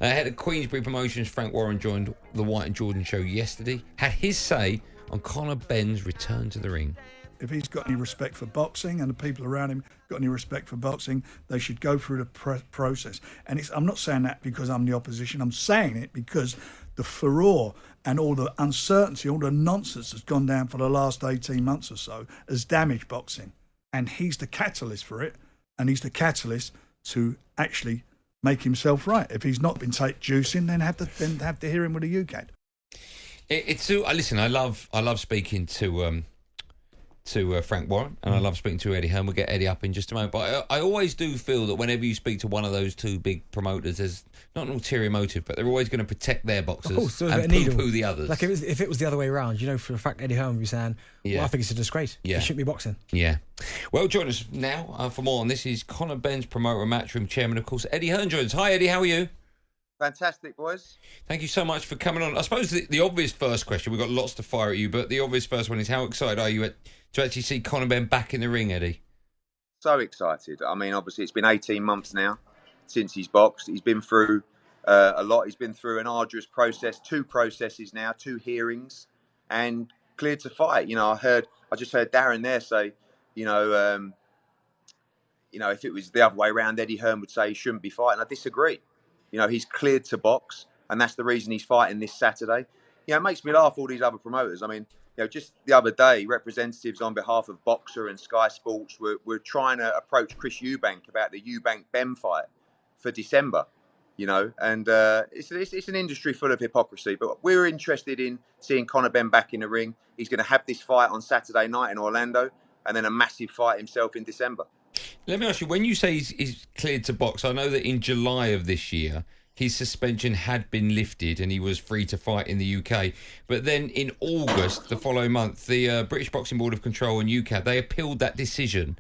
Head of Queensbury Promotions, Frank Warren, joined the White and Jordan show yesterday. Had his say on Conor Benn's return to the ring. If he's got any respect for boxing and the people around him got any respect for boxing, they should go through the process. And I'm not saying that because I'm the opposition. I'm saying it because the furore and all the uncertainty, all the nonsense that's gone down for the last 18 months or so has damaged boxing. And he's the catalyst for it. And he's the catalyst to actually make himself right. If he's not been juicing, then have to hear him with a UCAD. Listen, I love speaking to Frank Warren, and I love speaking to Eddie Hearn. We'll get Eddie up in just a moment. But I always do feel that whenever you speak to one of those two big promoters, there's not an ulterior motive, but they're always going to protect their boxers and poo-poo the others. Like if it was the other way around, for a fact Eddie Hearn would be saying, well, I think it's a disgrace. He shouldn't be boxing. Yeah. Well, join us now for more on this. Is Conor Benn's promoter and matchroom chairman, of course, Eddie Hearn joins. Hi, Eddie. How are you? Fantastic, boys. Thank you so much for coming on. I suppose the obvious first question, we've got lots to fire at you, but the obvious first one is, how excited are you to actually see Conor Benn back in the ring, Eddie? So excited. I mean, obviously, it's been 18 months now since he's boxed. He's been through a lot. He's been through an arduous process, 2 processes now, 2 hearings, and cleared to fight. I just heard Darren there say, if it was the other way around, Eddie Hearn would say he shouldn't be fighting. I disagree. He's cleared to box, and that's the reason he's fighting this Saturday. It makes me laugh, all these other promoters. I mean, just the other day, representatives on behalf of Boxer and Sky Sports were trying to approach Chris Eubank about the Eubank Benn fight for December, and it's an industry full of hypocrisy. But we're interested in seeing Conor Benn back in the ring. He's going to have this fight on Saturday night in Orlando, and then a massive fight himself in December. Let me ask you, when you say he's cleared to box, I know that in July of this year, his suspension had been lifted and he was free to fight in the UK. But then in August, the following month, the British Boxing Board of Control and UCAD, they appealed that decision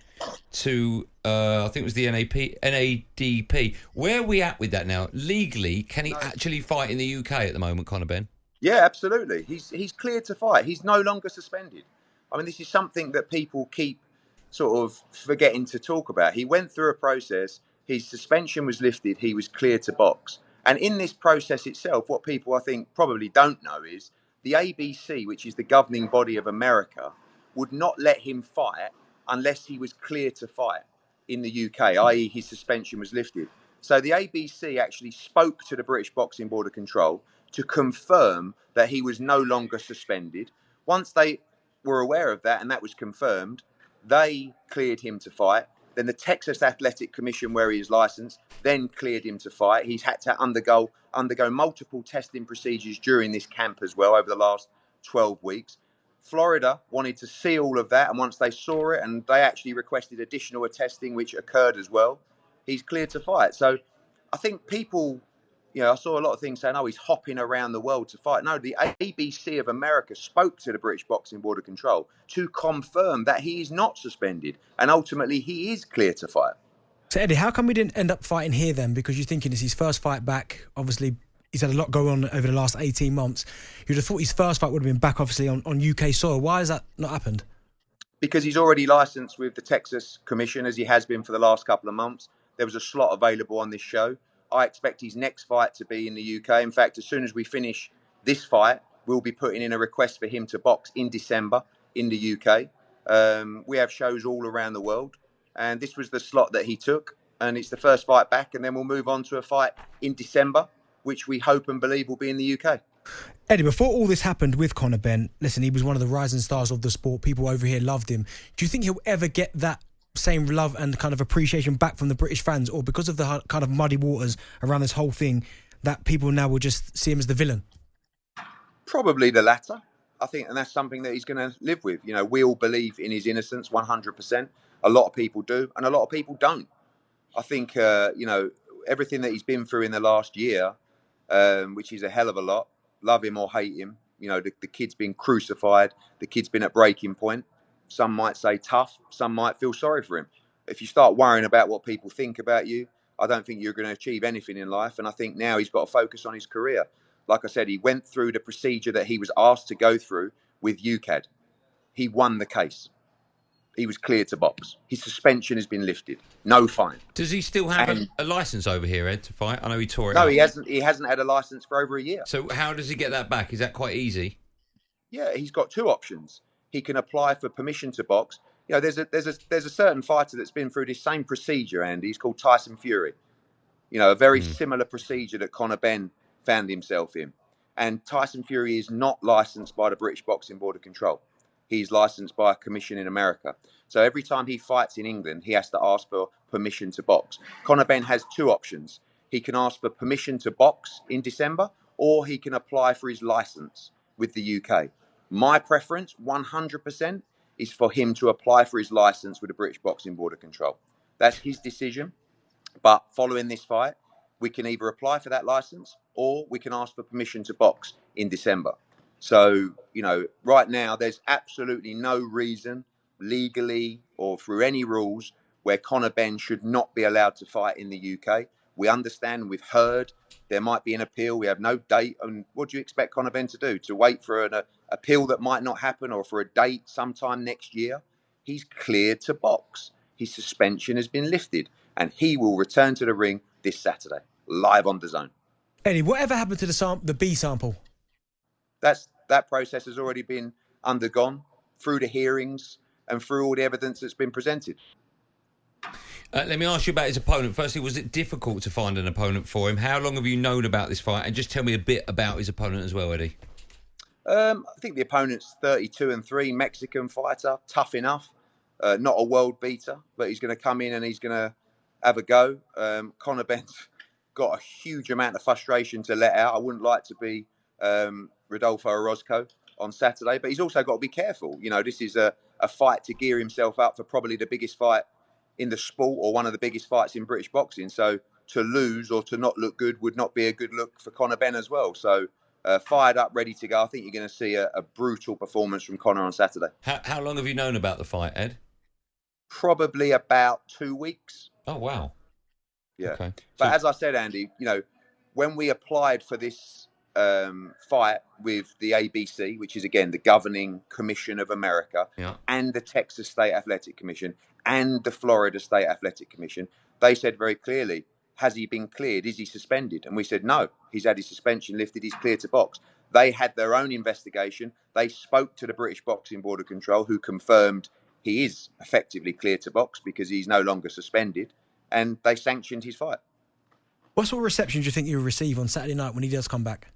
to, I think it was the NADP. Where are we at with that now? Legally, can he actually fight in the UK at the moment, Conor Benn? Yeah, absolutely. He's cleared to fight. He's no longer suspended. I mean, this is something that people keep sort of forgetting to talk about. He went through a process. His suspension was lifted. He was cleared to box. And in this process itself, what people, I think, probably don't know is the ABC, which is the governing body of America, would not let him fight unless he was cleared to fight in the UK, i.e. his suspension was lifted. So the ABC actually spoke to the British Boxing Board of Control to confirm that he was no longer suspended. Once they were aware of that and that was confirmed, they cleared him to fight. Then the Texas Athletic Commission, where he is licensed, then cleared him to fight. He's had to undergo multiple testing procedures during this camp as well over the last 12 weeks. Florida wanted to see all of that, and once they saw it, and they actually requested additional testing, which occurred as well, he's cleared to fight. So I think people, I saw a lot of things saying, he's hopping around the world to fight. No, the ABC of America spoke to the British Boxing Board of Control to confirm that he is not suspended, and ultimately he is clear to fight. So, Eddie, how come we didn't end up fighting here then? Because you're thinking it's his first fight back. Obviously, he's had a lot going on over the last 18 months. You'd have thought his first fight would have been back, obviously, on UK soil. Why has that not happened? Because he's already licensed with the Texas Commission, as he has been for the last couple of months. There was a slot available on this show. I expect his next fight to be in the UK. In fact, as soon as we finish this fight, we'll be putting in a request for him to box in December in the UK. We have shows all around the world, and this was the slot that he took, and it's the first fight back, and then we'll move on to a fight in December, which we hope and believe will be in the UK. Eddie, before all this happened with Conor Benn, listen, he was one of the rising stars of the sport. People over here loved him. Do you think he'll ever get that same love and kind of appreciation back from the British fans, or because of the kind of muddy waters around this whole thing, that people now will just see him as the villain? Probably the latter, I think, and that's something that he's going to live with. We all believe in his innocence 100%. A lot of people do, and a lot of people don't. I think, everything that he's been through in the last year, which is a hell of a lot, love him or hate him, the kid's been crucified, the kid's been at breaking point. Some might say tough, some might feel sorry for him. If you start worrying about what people think about you, I don't think you're going to achieve anything in life. And I think now he's got to focus on his career. Like I said, he went through the procedure that he was asked to go through with UCAD. He won the case. he was cleared to box. His suspension has been lifted. No fine. Does he still have a license over here, Ed, to fight? I know he tore it No, up. he hasn't. He hasn't had a license for over a year. So how does he get that back? Is that quite easy? Yeah, he's got two options. He can apply for permission to box. You know, there's a certain fighter that's been through this same procedure, Andy. He's called Tyson Fury. You know, a very similar procedure that Conor Benn found himself in. And Tyson Fury is not licensed by the British Boxing Board of Control. He's licensed by a commission in America. So every time he fights in England, he has to ask for permission to box. Conor Benn has two options. He can ask for permission to box in December, or he can apply for his license with the UK. My preference, 100%, is for him to apply for his license with the British Boxing Board of Control. That's his decision. But following this fight, we can either apply for that license or we can ask for permission to box in December. So, you know, right now, there's absolutely no reason legally or through any rules where Conor Benn should not be allowed to fight in the UK. We understand, we've heard there might be an appeal. We have no date. And what do you expect Conor Benn to do? To wait for an appeal that might not happen or for a date sometime next year? He's cleared to box. His suspension has been lifted and he will return to the ring this Saturday, live on DAZN. Eddie, whatever happened to the B sample? That process has already been undergone through the hearings and through all the evidence that's been presented. Let me ask you about his opponent. Firstly, was it difficult to find an opponent for him? How long have you known about this fight? And just tell me a bit about his opponent as well, Eddie. I think the opponent's 32-3, Mexican fighter, tough enough. Not a world beater, but he's going to come in and he's going to have a go. Conor Benn's got a huge amount of frustration to let out. I wouldn't like to be Rodolfo Orozco on Saturday, but he's also got to be careful. You know, this is a fight to gear himself up for probably the biggest fight in the sport or one of the biggest fights in British boxing. So to lose or to not look good would not be a good look for Conor Benn as well. So fired up, ready to go. I think you're going to see a brutal performance from Conor on Saturday. How long have you known about the fight, Ed? Probably about 2 weeks. Oh, wow. Yeah. Okay. But as I said, Andy, you know, when we applied for this fight with the ABC, which is, again, the Governing Commission of America, and the Texas State Athletic Commission and the Florida State Athletic Commission, they said very clearly, has he been cleared? Is he suspended? And we said, no, he's had his suspension lifted. He's cleared to box. They had their own investigation. They spoke to the British Boxing Board of Control, who confirmed he is effectively cleared to box because he's no longer suspended, and they sanctioned his fight. What sort of reception do you think he'll receive on Saturday night when he does come back?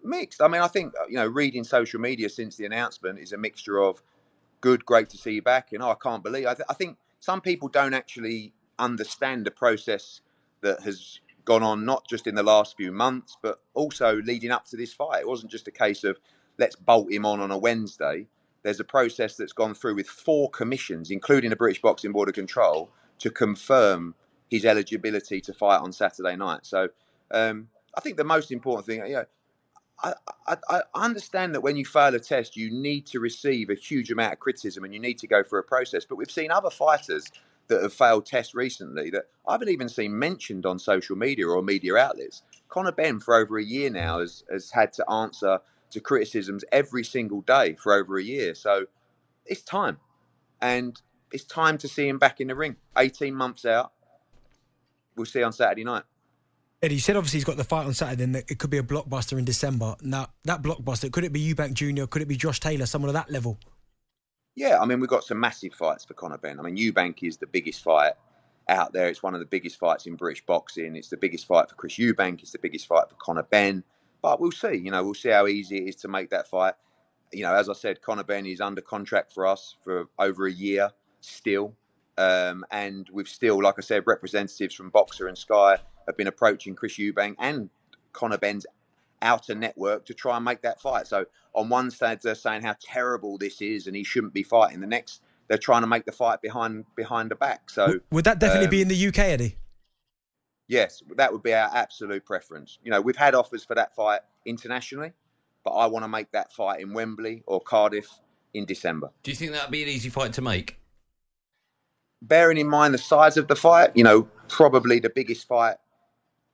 Mixed. I mean, I think, you know, reading social media since the announcement is a mixture of good, great to see you back, and I can't believe. I think some people don't actually understand the process that has gone on, not just in the last few months, but also leading up to this fight. It wasn't just a case of let's bolt him on a Wednesday. There's a process that's gone through with 4 commissions, including the British Boxing Board of Control, to confirm his eligibility to fight on Saturday night. So I think the most important thing, you know, I understand that when you fail a test, you need to receive a huge amount of criticism and you need to go through a process. But we've seen other fighters that have failed tests recently that I haven't even seen mentioned on social media or media outlets. Conor Benn, for over a year now, has had to answer to criticisms every single day for over a year. So it's time. And it's time to see him back in the ring. 18 months out. We'll see on Saturday night. Eddie, you said obviously he's got the fight on Saturday and it could be a blockbuster in December. Now, that blockbuster, could it be Eubank Jr.? Could it be Josh Taylor, someone of that level? Yeah, I mean, we've got some massive fights for Conor Benn. I mean, Eubank is the biggest fight out there. It's one of the biggest fights in British boxing. It's the biggest fight for Chris Eubank. It's the biggest fight for Conor Benn. But we'll see. You know, we'll see how easy it is to make that fight. You know, as I said, Conor Benn is under contract for us for over a year still. And we've still, like I said, representatives from Boxer and Sky have been approaching Chris Eubank and Conor Benn's outer network to try and make that fight. So on one side, they're saying how terrible this is and he shouldn't be fighting. The next, they're trying to make the fight behind the back. So would that definitely be in the UK, Eddie? Yes, that would be our absolute preference. You know, we've had offers for that fight internationally, but I want to make that fight in Wembley or Cardiff in December. Do you think that'd be an easy fight to make? Bearing in mind the size of the fight, you know, probably the biggest fight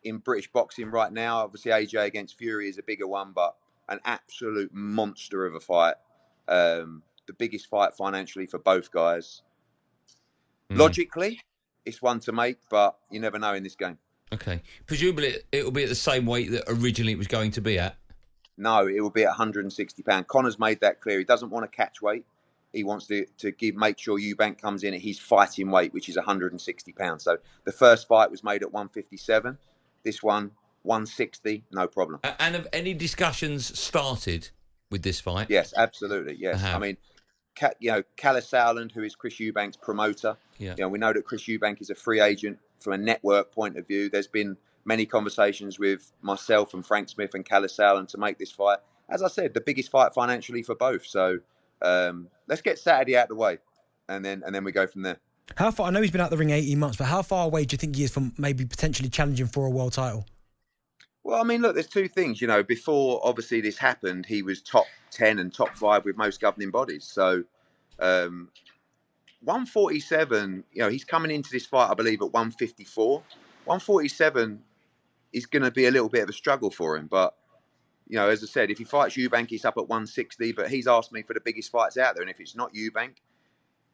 in British boxing right now. Obviously, AJ against Fury is a bigger one, but an absolute monster of a fight. the biggest fight financially for both guys. Logically, it's one to make, but you never know in this game. Okay. Presumably it'll be at the same weight that originally it was going to be at. No, it will be at £160. Conor's made that clear. He doesn't want to catch weight. He wants to make sure Eubank comes in at his fighting weight, which is £160. So the first fight was made at 157. This one, 160, no problem. And have any discussions started with this fight? Yes, absolutely. Yes. I mean, Kalle Sauerland, who is Chris Eubank's promoter. Yeah. We know that Chris Eubank is a free agent from a network point of view. There's been many conversations with myself and Frank Smith and Kalle Sauerland to make this fight. As I said, the biggest fight financially for both. So let's get Saturday out of the way, and then we go from there. How far? I know he's been out the ring 18 months, but how far away do you think he is from maybe potentially challenging for a world title? Well, I mean, look, there's two things. Before obviously this happened, he was top 10 and top 5 with most governing bodies. So 147, he's coming into this fight, I believe, at 154. 147 is going to be a little bit of a struggle for him. But, as I said, if he fights Eubank, he's up at 160. But he's asked me for the biggest fights out there. And if it's not Eubank,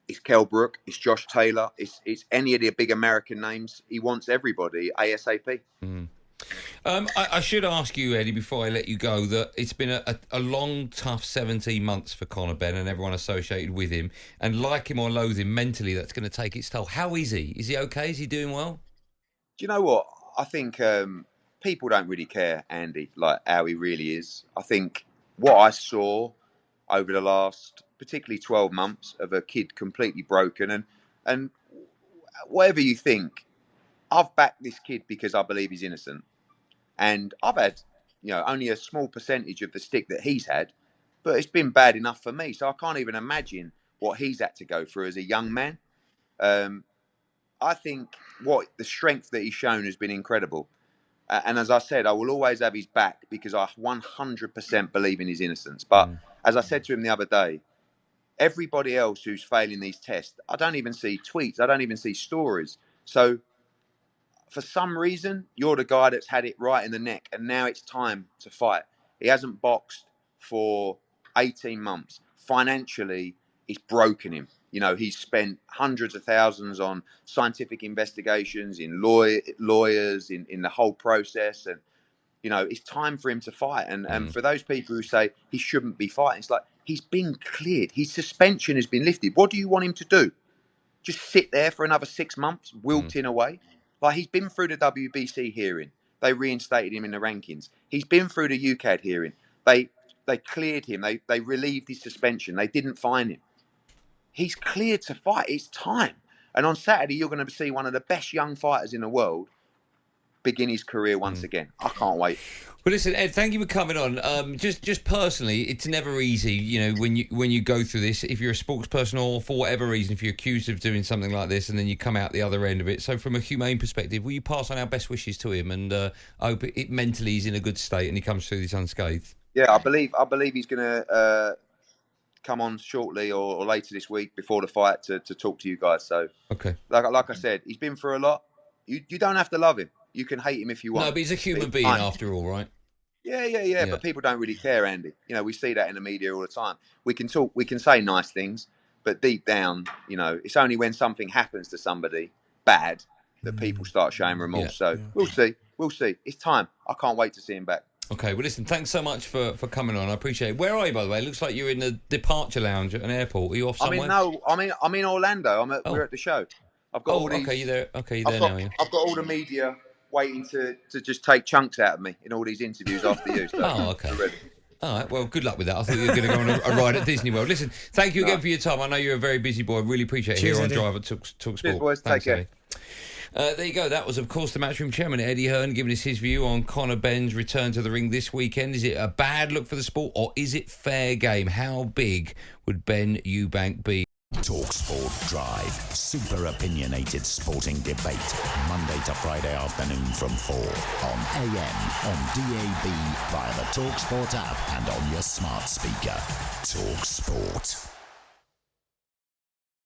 it's Kell Brook, it's Josh Taylor, it's any of the big American names. He wants everybody ASAP. I should ask you, Eddie, before I let you go, that it's been a long, tough 17 months for Conor Benn and everyone associated with him. And like him or loathe him, mentally, that's going to take its toll. How is he? Is he okay? Is he doing well? Do you know what? I think people don't really care, Andy, like how he really is. I think what I saw over the last, particularly 12 months, of a kid completely broken, and whatever you think, I've backed this kid because I believe he's innocent. And I've had, only a small percentage of the stick that he's had, but it's been bad enough for me. So I can't even imagine what he's had to go through as a young man. I think the strength that he's shown has been incredible. And as I said, I will always have his back because I 100% believe in his innocence. But as I said to him the other day, everybody else who's failing these tests, I don't even see tweets. I don't even see stories. So for some reason, you're the guy that's had it right in the neck, and now it's time to fight. He hasn't boxed for 18 months. Financially, it's broken him. He's spent hundreds of thousands on scientific investigations, in lawyers, in the whole process. And, it's time for him to fight. And for those people who say he shouldn't be fighting, it's like, he's been cleared. His suspension has been lifted. What do you want him to do? Just sit there for another 6 months, wilting away? Like, he's been through the WBC hearing. They reinstated him in the rankings. He's been through the UCAD hearing. They cleared him. They relieved his suspension. They didn't fine him. He's cleared to fight. It's time. And on Saturday, you're going to see one of the best young fighters in the world begin his career once again. I can't wait. Well, listen, Ed, thank you for coming on. Just personally, it's never easy, when you go through this. If you're a sports person or for whatever reason, if you're accused of doing something like this and then you come out the other end of it. So from a humane perspective, will you pass on our best wishes to him and I hope it mentally he's in a good state and he comes through this unscathed? Yeah, I believe he's going to come on shortly or later this week before the fight to talk to you guys. So, okay, like I said, he's been through a lot. You don't have to love him. You can hate him if you want. No, but he's a human being after all, right? Yeah. But people don't really care, Andy. We see that in the media all the time. We can talk, we can say nice things, but deep down, it's only when something happens to somebody bad that people start showing remorse. We'll see. It's time. I can't wait to see him back. Okay, well, listen, thanks so much for coming on. I appreciate it. Where are you, by the way? It looks like you're in the departure lounge at an airport. Are you off somewhere? I'm in Orlando. We're at the show. I've got all these. Okay, you're there. Okay, you're there now. Yeah. I've got all the media waiting to just take chunks out of me in all these interviews after you. So okay. All right, well, good luck with that. I thought you were going to go on a ride at Disney World. Listen, thank you again for your time. I know you're a very busy boy. Really appreciate it. Cheers, here on Drive at talkSPORT. Cheers, boys. Thanks, take care. There you go. That was, of course, the Matchroom chairman, Eddie Hearn, giving us his view on Conor Benn's return to the ring this weekend. Is it a bad look for the sport or is it fair game? How big would Ben Eubank be? talkSPORT Drive. Super opinionated sporting debate. Monday to Friday afternoon from 4 on AM, on DAB, via the talkSPORT app and on your smart speaker. talkSPORT.